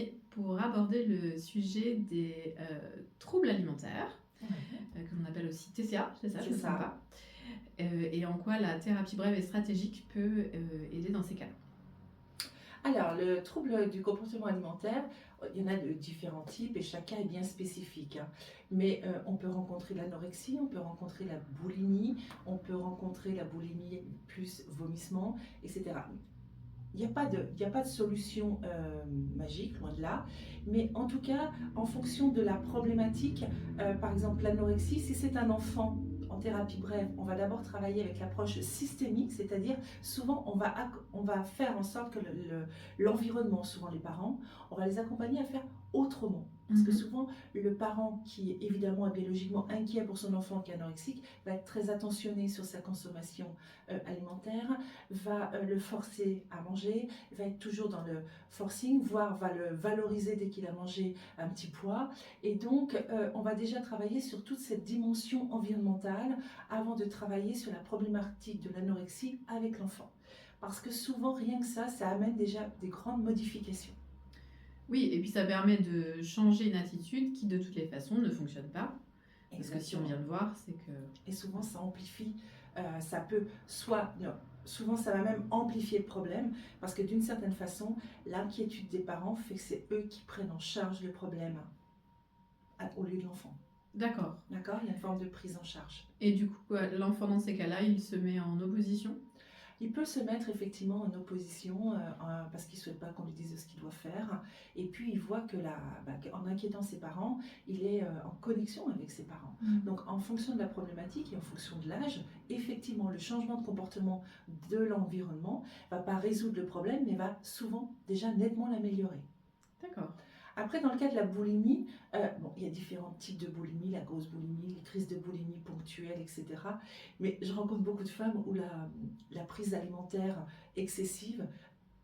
aujourd'hui pour aborder le sujet des troubles alimentaires, que l'on appelle aussi TCA, c'est ça, je ne me trompe pas, et en quoi la thérapie brève et stratégique peut aider dans ces cas-là. Alors, le trouble du comportement alimentaire, il y en a de différents types et chacun est bien spécifique, hein. Mais on peut rencontrer l'anorexie, on peut rencontrer la boulimie, on peut rencontrer la boulimie plus vomissement, etc. Il n'y a pas de solution magique, loin de là. Mais en tout cas, en fonction de la problématique, par exemple l'anorexie, si c'est un enfant en thérapie brève, on va d'abord travailler avec l'approche systémique, c'est-à-dire souvent on va faire en sorte que l'environnement, souvent les parents, on va les accompagner à faire autrement. Parce que souvent, le parent qui évidemment est biologiquement inquiet pour son enfant qui est anorexique va être très attentionné sur sa consommation alimentaire, va le forcer à manger, va être toujours dans le forcing, voire va le valoriser dès qu'il a mangé un petit pois. Et donc, on va déjà travailler sur toute cette dimension environnementale avant de travailler sur la problématique de l'anorexie avec l'enfant. Parce que souvent, rien que ça amène déjà des grandes modifications. Oui, et puis ça permet de changer une attitude qui de toutes les façons ne fonctionne pas. Parce que si on vient de voir, c'est que... Et souvent, ça amplifie, ça peut souvent ça va même amplifier le problème, parce que d'une certaine façon, l'inquiétude des parents fait que c'est eux qui prennent en charge le problème au lieu de l'enfant. D'accord. D'accord ? Il y a une forme de prise en charge. Et du coup, l'enfant dans ces cas-là, il se met en opposition ? Il peut se mettre effectivement en opposition parce qu'il ne souhaite pas qu'on lui dise ce qu'il doit faire. Et puis il voit que en inquiétant ses parents, il est en connexion avec ses parents. Donc en fonction de la problématique et en fonction de l'âge, effectivement le changement de comportement de l'environnement ne va pas résoudre le problème, mais va souvent déjà nettement l'améliorer. D'accord. Après, dans le cas de la boulimie, il y a différents types de boulimie, la grosse boulimie, les crises de boulimie ponctuelles, etc. Mais je rencontre beaucoup de femmes où la prise alimentaire excessive,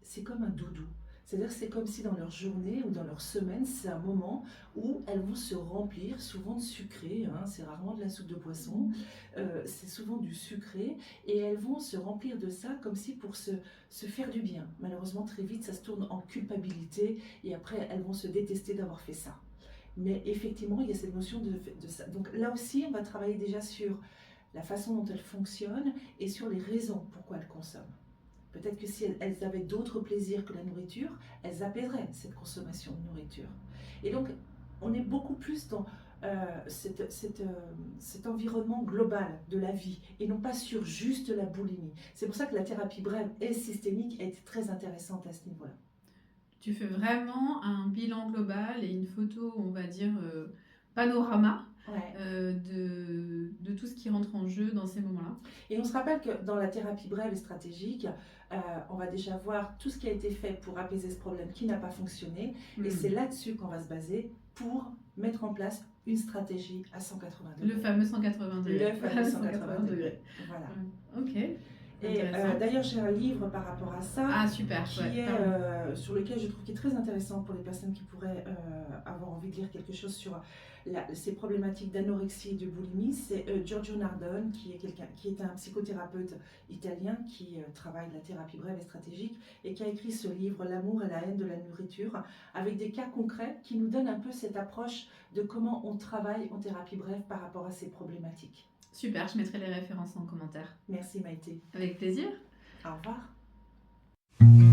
c'est comme un doudou. C'est-à-dire que c'est comme si dans leur journée ou dans leur semaine, c'est un moment où elles vont se remplir, souvent de sucré, hein, c'est rarement de la soupe de poisson, c'est souvent du sucré, et elles vont se remplir de ça comme si pour se faire du bien. Malheureusement, très vite, ça se tourne en culpabilité, et après, elles vont se détester d'avoir fait ça. Mais effectivement, il y a cette notion de ça. Donc là aussi, on va travailler déjà sur la façon dont elles fonctionnent et sur les raisons pourquoi elles consomment. Peut-être que si elles avaient d'autres plaisirs que la nourriture, elles apaiseraient cette consommation de nourriture. Et donc, on est beaucoup plus dans cet environnement global de la vie et non pas sur juste la boulimie. C'est pour ça que la thérapie brève et systémique est très intéressante à ce niveau-là. Tu fais vraiment un bilan global et une photo, on va dire, panorama. Ouais. De tout ce qui rentre en jeu dans ces moments-là. Et on se rappelle que dans la thérapie brève et stratégique, on va déjà voir tout ce qui a été fait pour apaiser ce problème qui n'a pas fonctionné. Et c'est là-dessus qu'on va se baser pour mettre en place une stratégie à 180 degrés. Le fameux 180 degrés. Le fameux 180 degrés. Voilà. Ok. Et d'ailleurs, j'ai un livre par rapport à ça. Ah, super. Sur lequel je trouve qu'il est très intéressant pour les personnes qui pourraient avoir envie de lire quelque chose sur ces problématiques d'anorexie et de boulimie. C'est Giorgio Nardone, qui est un psychothérapeute italien qui travaille la thérapie brève et stratégique et qui a écrit ce livre, L'amour et la haine de la nourriture, avec des cas concrets qui nous donnent un peu cette approche de comment on travaille en thérapie brève par rapport à ces problématiques. Super, je mettrai les références en commentaire. Merci Maïté. Avec plaisir. Au revoir.